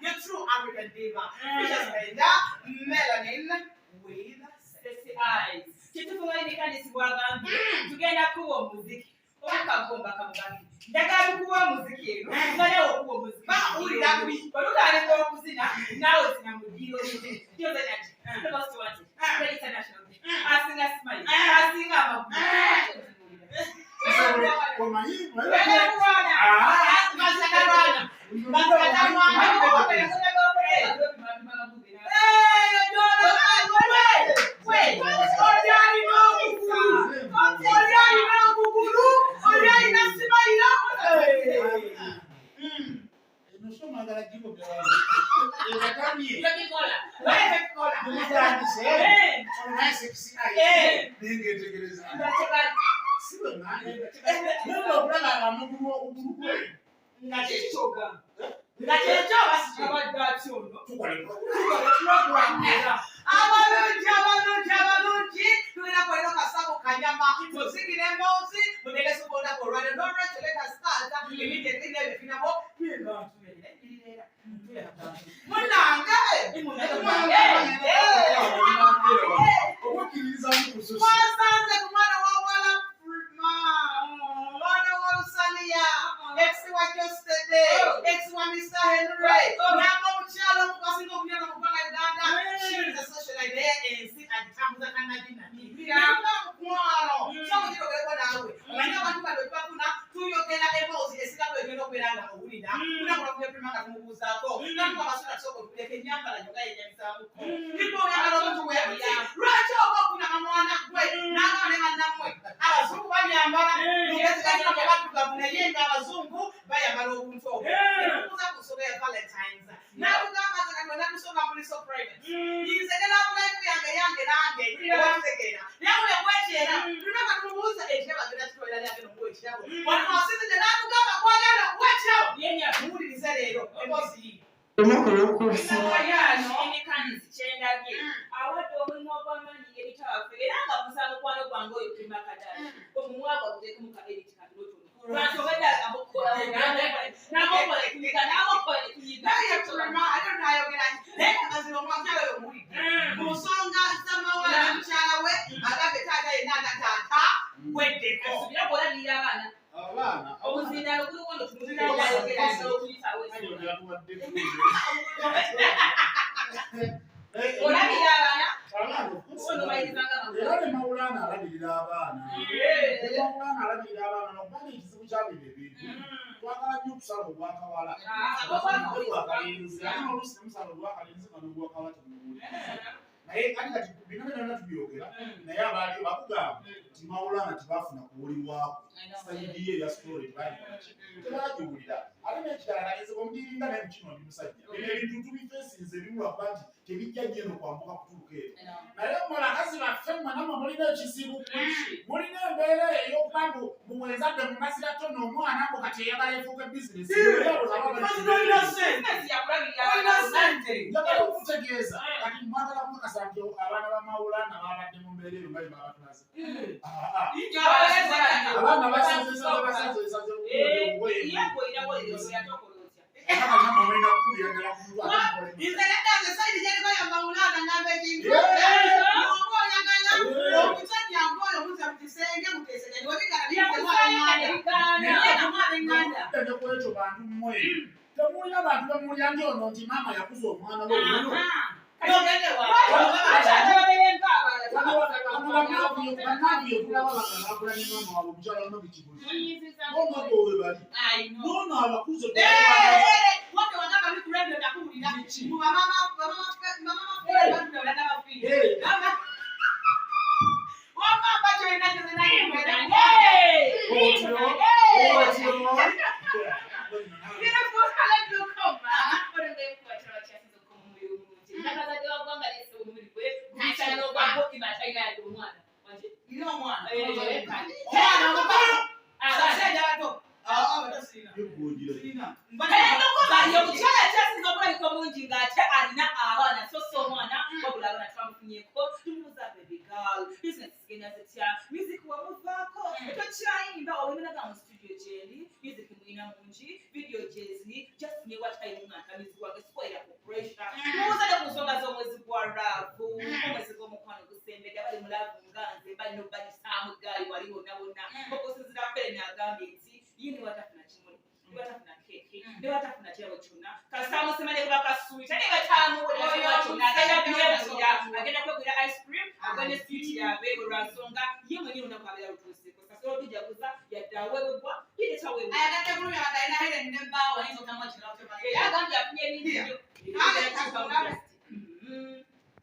Your true African diva. Melanin with sexy eyes. Tugenda kuwa muziki. Wakagomba kamugambi. Ndagala kuwa muziki. Ndagala kuwa muziki. Ba uli dakubi. Baluka aleko kuzina. Nawe zina mudiro. Ndio zati. Ndio story. Very international. Asinga smile. Asinga mabu. Kwa hii wewe Ennaku olw'okusi. Yano emikanizi kyendabye awadde omulimu ogw'amaanyi ebitawaffe era nga musa mukwano gwange oyo primakadala omumwa gwaguteekemu ka eriti katotono lwansonga ddala amukola kuyiga n'amukola kuyiga ayogera naye amazima omwagala oyo muwulidde mu nsonga zamawala mukyala we agambe taata yenna anataata weddeko subira bw'olabirira abaana obuzindaalo kuliwondo tumuzindaayogera n'okuyitawo olabirira abaana ono bayirizanga era ne Mawulana alabirira abaana nokubanga ekizibu kyabiri ebintu twagala nnyo okusala obwakawala obwakalinzi ate oluusi nemusala obwakalinzi nga n'obwakawala temuwulira naye kati bino byonna tubyogera naye abaali bakugamba nti Mawulana tebafuna kuwulirwako sayidi ye eya story tebagiwulira ate n'ekirala nagezeka omudiringa naye mukino ndi musajja bino ebintu tubifeesinze ebimu lwakuba nti tebijja jeno kwambuka kutuuka eno naye mulakazi baffe mwenamwe mulina ekizibu mulina embeera ey'okuba ngu muwenzadde mumazira tona omwana ngo kati eyagala efuuka bizinesi njagala okutegeeza kati mwagala kumukasa nti abaana ba Mawulana babadde mu mbeera eyo nga byebabatulaze abaana basazesaze temulina bantu bamulya nti ono nti maama yakuza omwana lwolwo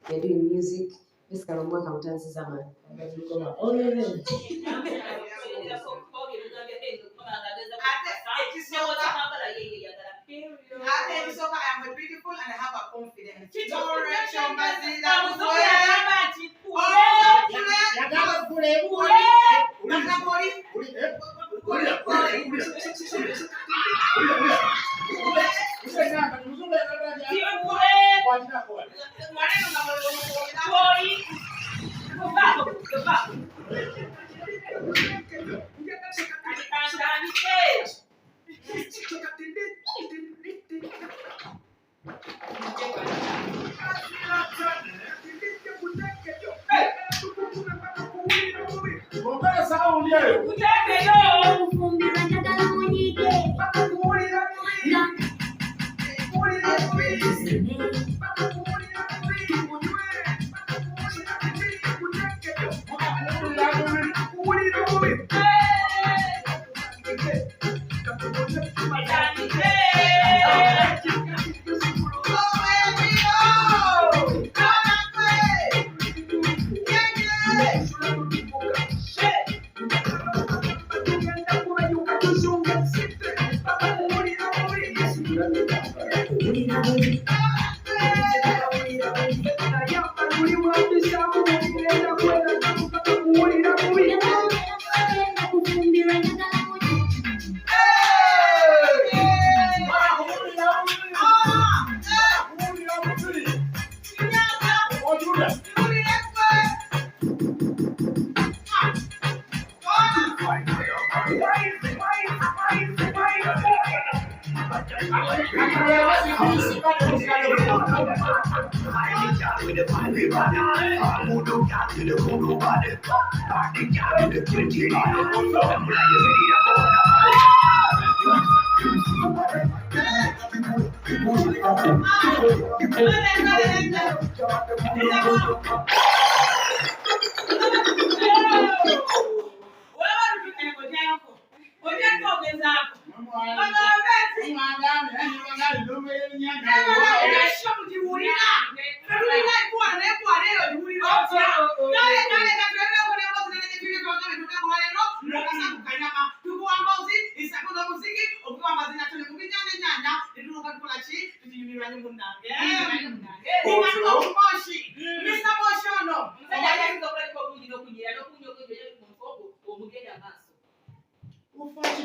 You're doing music. This kind of work I'm dancing zaman. Oh yeah. I am beautiful and I have a confidence.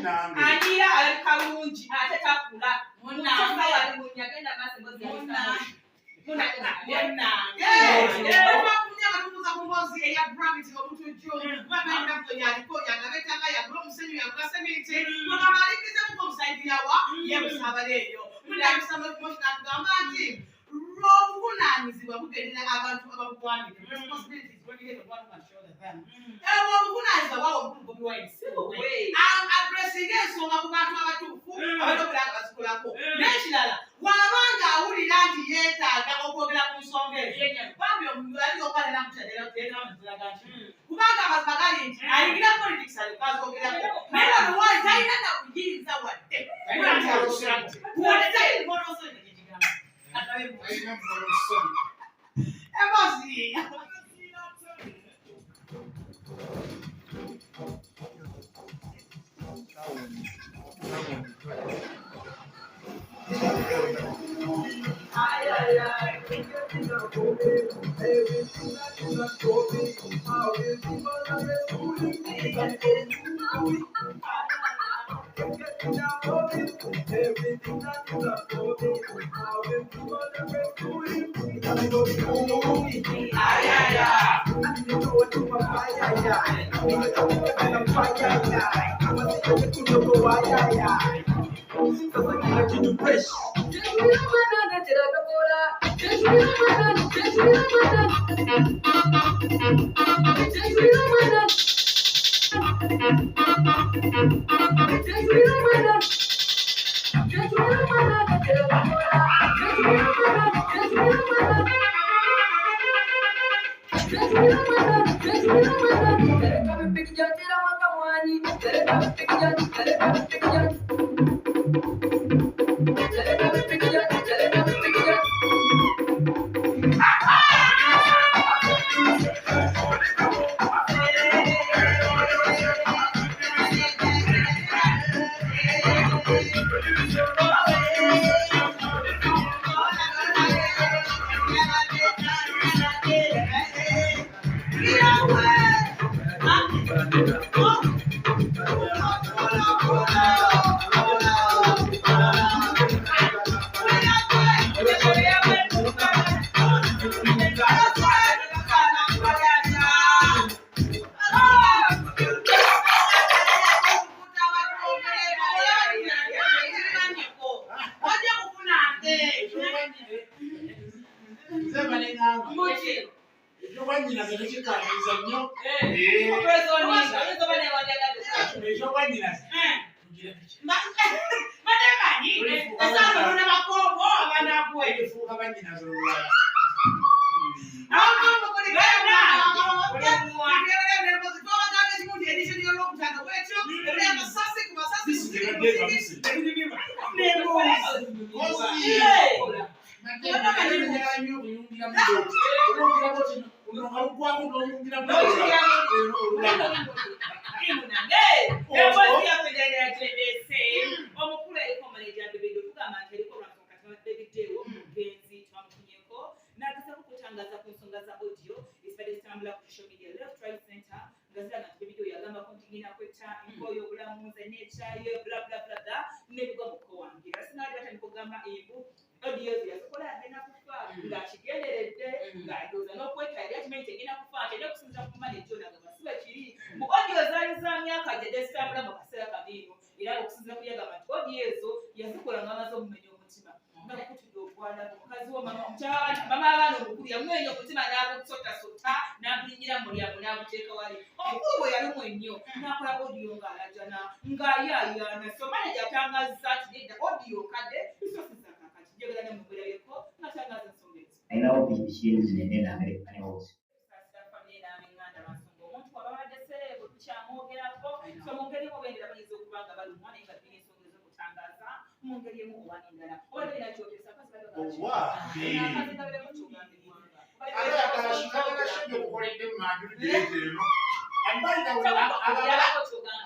Anira alikalungi ate takula munanga wali munyagenda basi ngozi Omukazi wo mama abaana obukulu yamwenya okutima n'abusotasota n'abulinyira mu lyamu n'abuteeka wali. Omukulu bwe yalumu ennyo n'akola odiyo ng'alajana ng'ayaayaana so manager atangazza ati nedda odiyo kadde bisosi za kakati njagala ne mugwerabeko n'atangaza ensonga ezo. Ayinawo pikipiki zinene n'amereka hose. Omuntu waba badde serebu tukyamwogerako so mu ngeri emu bendera bayinza okuba nga balumwa naye nga tulina ensonga ez'okutangaza mu ngeri emu oba endala oba tolina kyogesa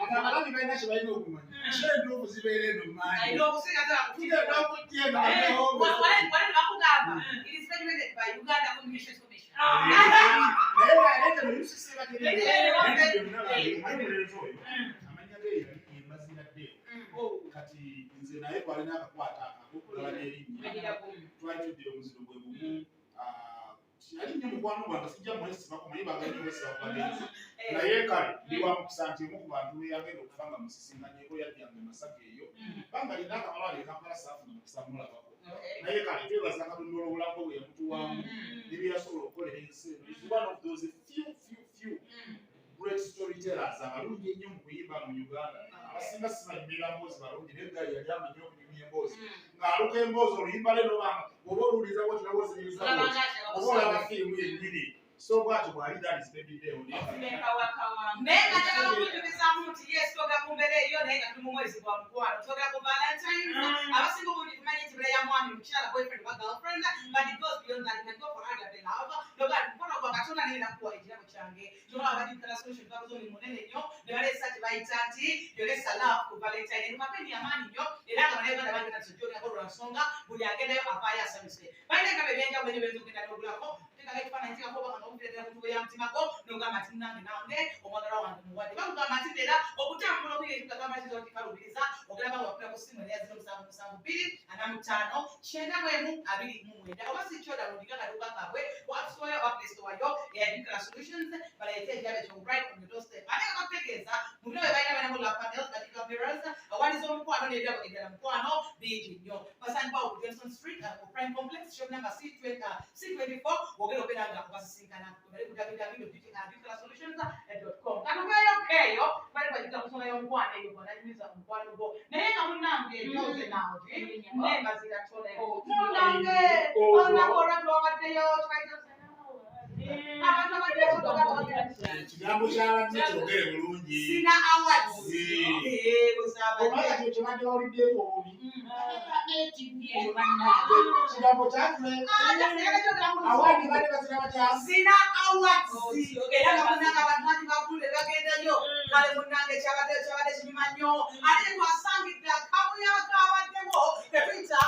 abaami balina kye balina okumanya kyenda okuzibeera eno mumanyi kati nze naye twalina akakwata akokugaba n'erinnya twali tuddira omuziro gwe gumu yali nnyo mukwano gwange sijja mwesiba kumanyi baganyi mwesiba kubagenzi naye kale ndi wa mukisa nti omu ku bantu beyagenda okufa nga musisinkanyeko yadyange masaka eyo banga lina akamalwale kampala saafuna mukisa mulabako naye kale twebaza katonda olwobulamu bwe yamutuwamu nebyeyasobola okukolera ensi eno is one of those few great storytellers abalungi ennyo mu kuyimba mu Uganda abasinga sibanyumira mboozi balungi naye gali yali amanyi okunyumya emboozi ng'aluka emboozi oluyimba leno banga oba oluwuliza bwoti nawoziriza bwoti oba olaba firimu yennyini so bwatyo bwali that is baby day oli naye nga njagala okujjukizaamu nti yes twogera ku mbeera eyo naye nga tuli mu mwezi gwa mukwano twogera ku valentines abasinga obulungi tumanyi nti beera ya mwami mukyala boyfriend oba girlfriend but it goes beyond that and go for other than love loga mukwano gwa katonda naye nakuwa ekirabo kyange toba abadikala solution twakoze omulimu munene nnyo ne baleesa kye bayita nti yolesa love ku valentine eno kampeni y'amaanyi nnyo era nga bannayuganda bangi nati ojjogako lwa nsonga buli agendayo avaayo asanyuse balina engabo ebyenjawulo ebyo benza okugenda n'ogulako tekaka ekifaananyi kikako bakanga okuteetera muntu bwe yamutimako n'ogamba nti nange nange omwagala wange muwadde bakugamba nti era okutambula okuyiga ekikagamba kizo nti kalubiriza ogeraba wakula ku ssimu eya 0772 oba si kyoda lundika kaduka kabwe watusoya oba play store yo eyadikala solutions baleete ejabe kyo right on your doorstep ate nga bakutegeeza mu bino bye balina balina mu panels badikala mirrors awaliza omukwano n'ebyabo eddala mukwano bingi nnyo basangibwa ku Jenson Street ku Prime Complex shop number C24 wogera obeera nga basisinkana bali ku www.dikalaSolutions.com katubeeyo keeyo bali bagita kusonga y'omukwano eyo bw'ananyumiza omukwano gwo naye nga munnange ejoze naawe n'embaziira tole munnange onakora lwabaddeyo ekigambo kyabadde kyogere bulungi sina awards obaye ekyo kyebadde wawuliddeeko obubi kigambo kyatule awadi badde bazira batya sina awards era nga munnange abantu bangi bakulu be bagendayo kale munnange kyabadde kinyuma nnyo ate twasangidde akabuya kabaddeko ketuyita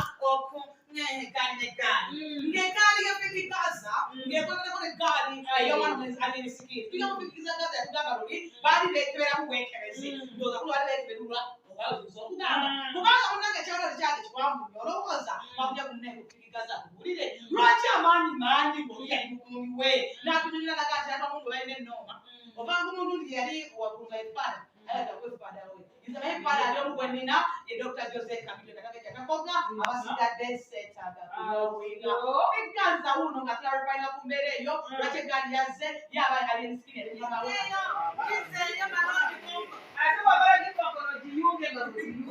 ng'egaali yaffe Gaza ng'ekolako n'eggaali ey'omwana alinisikiri tujja kufikiriza Gaza yatugamba luli baali beekeberamu bwekebezi ndowooza kuli baali beekeberulwa obayoza okugamba kubanga munnange ekyalo kyali kiwanvu nnyo olowooza wakuja kunnange okukirigaza kuwulire lwaki amaanyi mangi ng'oli yali mukuumi we n'atunyonyola naga nti ava mungu balina ennooma ovanga omuntu ndi yali wakulunga efaada ayagala kwefaada we nze naye efaada ali omu gwenina ye Dr. Jose Kamito nakakekakakoga abasigadde seetaaga kulowinga egaza wuno nga clarifyinga ku mbeera eyo lwaki eggaali yazze yaba ali ensikini erinyamawo ate wabala gikokono giyunge nga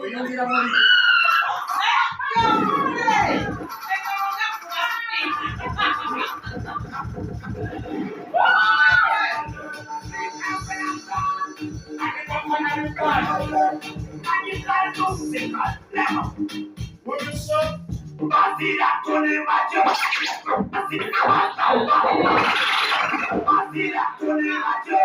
oyungira muli What you say? MBAZIIRA, Tony, Macho. MBAZIIRA, Tony, Macho.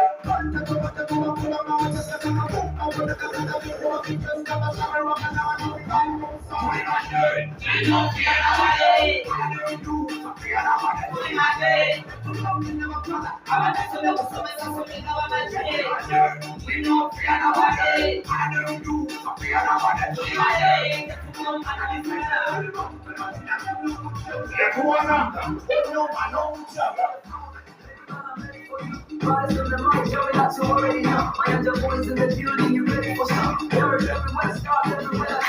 Rise in the mic, showing out to already know. I am the voice in the building, you ready for some? There is everywhere, start everywhere.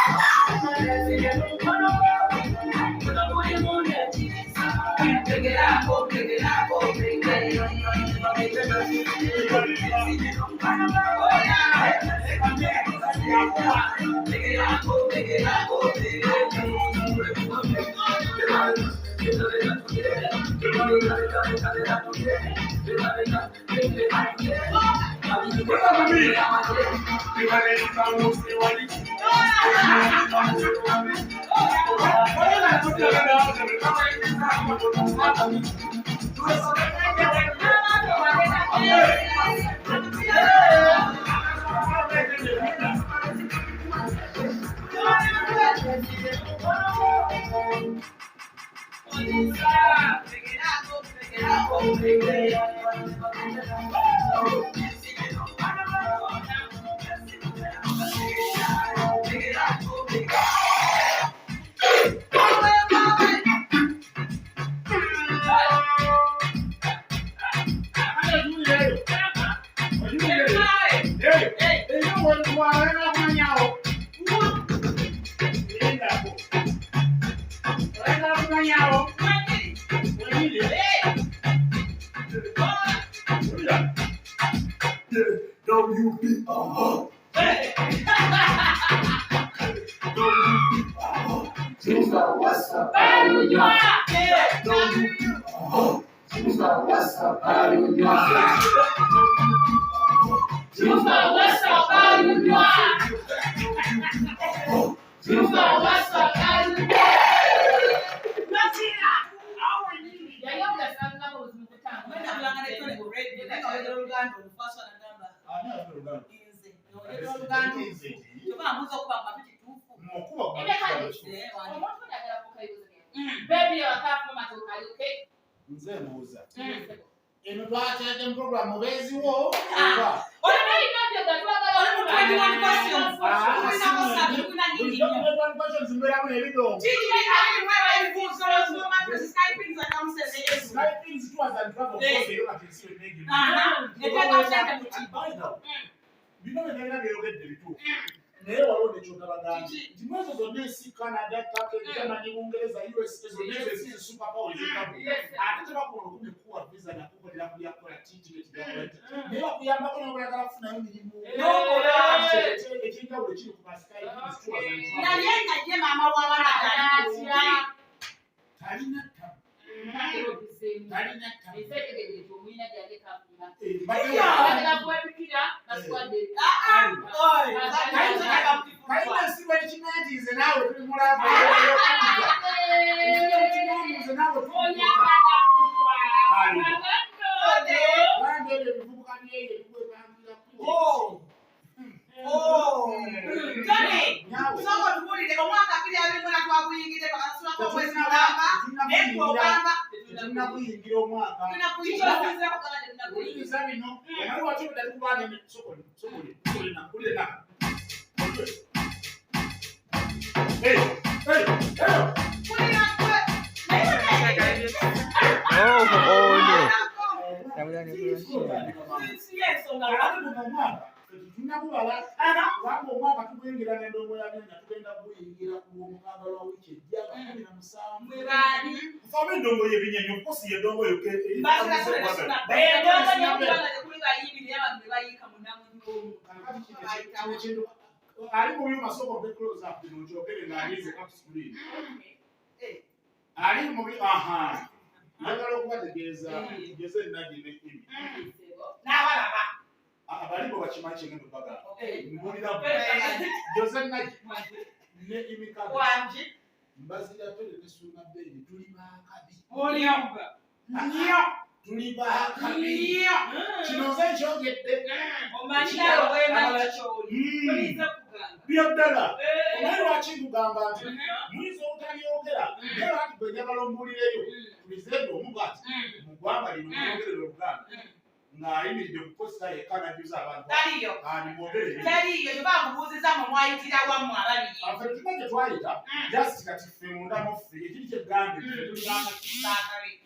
Gambe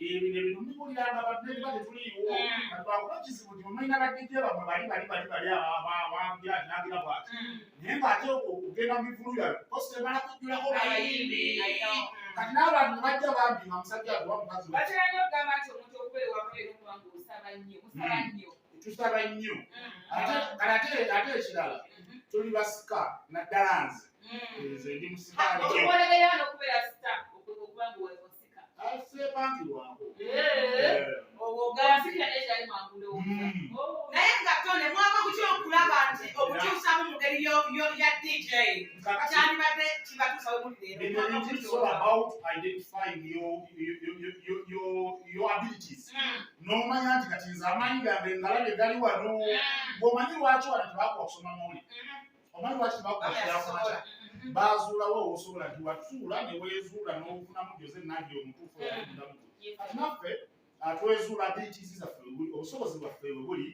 ebintu mbibuliranga badde tuliiwo atwakuba kizibu nti omwina badde bamwe bali abagira nagira bwati naye ng'ate okugenda mu bivulu yayo kosi temala kujjulako bayimbi kati n'abantu ne bajja bambi nga musajja atuwa mukazi batera nnyo okugamba nti omuntu okubeera wakubeera okuba ng'osaba nnyo tusaba nnyo ate ekirala tuli basika naddala nze nze ndi musikaani okubonerera n'okubeera sita okuba ng'osika asepangirwako ogawasikira n'ekyali mangulo naye nga tone mwava ku kyokulaba nti okukyusamu mu ngeri ya DJ kyandibadde kibatuusa we muli leero It's all about identifying your abilities. N'omanya nti kati nze amaanyi gange ngalabe gali wano ng'omanyi lwaki wano tebakuwa kusoma mawulire omanyi lwaki tebakuwa kuyakumakya baazuulawo osobola nti watuula ne weezuula n'ofunamu joze nagye omutuufu oyalimudamu kati naffe twezuula abilities zaffe obusobozi bwaffe bwe buli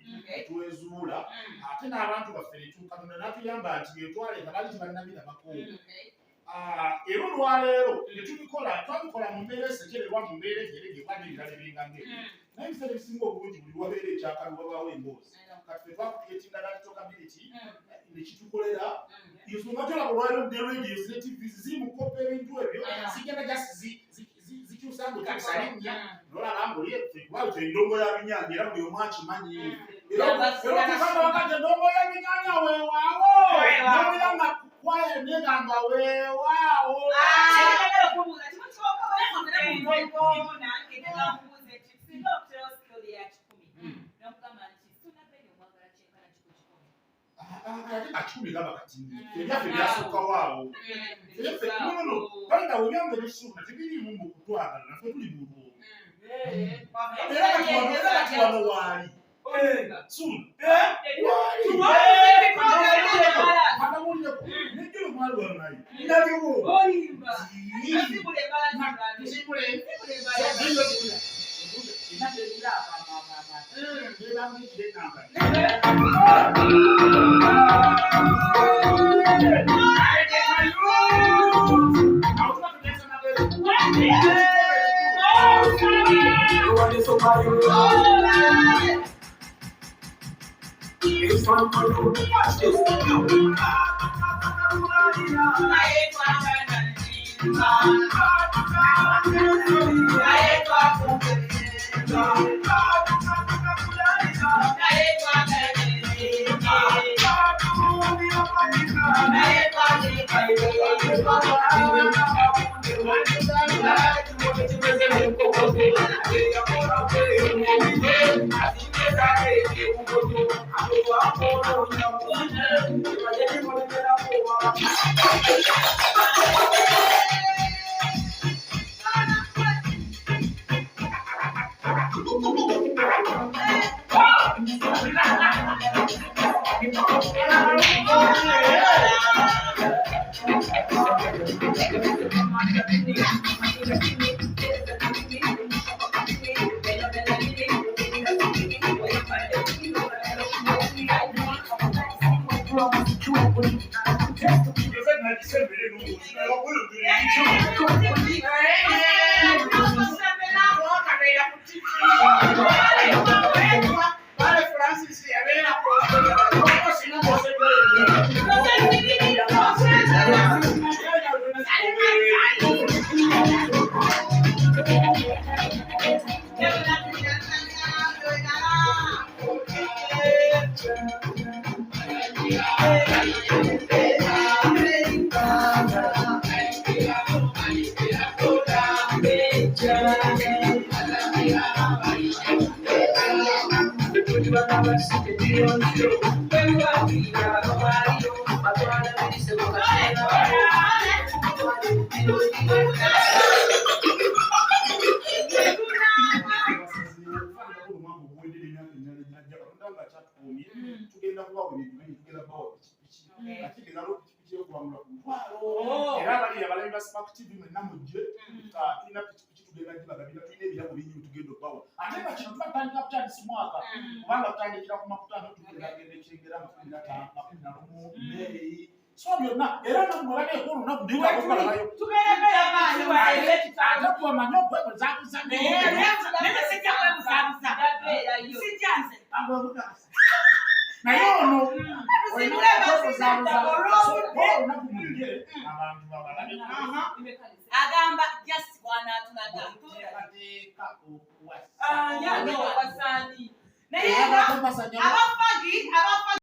twezuula ate n'abantu baffe Katonda n'atuyamba nti etwale nga bali tebannabirabako era olwaleero ne twabikola mu mbeera esekererwa mu mbeera ejeregekwa n'ebirala ebingange naye ebiseera ebisinga obulungi buli wabeera ekyakalu wabaawo emboozi kati fe twakuyetinga latokability ne kitukolera ensonga tolaba olwaleero ne radios ne tvs ziri mu kopa ebintu ebyo zigenda jasi zikyusa ng'okyusa linnya nolaba ng'olikuba endongo ya binyaanya era buli omu akimanyi era okugamba wakati endongo ya binyaanya weewaawo nobira nga kwaye negamba weewaawo akikumi gaba kati ebyaffe byasookawo awo nono balina webyambe nesuuna tebiriimu mu kutwagala naffe tuli mu bwomu era kati wano waali suuna akamulireko nejjolo mwali wano naye ndabiwo It's fun for you. Watch this. So byonna era n'omulabye ko olunaku ndiba okukolayo. Ate kubamanyi okwebuzaabuza naye ono olunaku mugye abantu babalabe agamba just bw'anaatulaga teeka okuwasa naye abafagi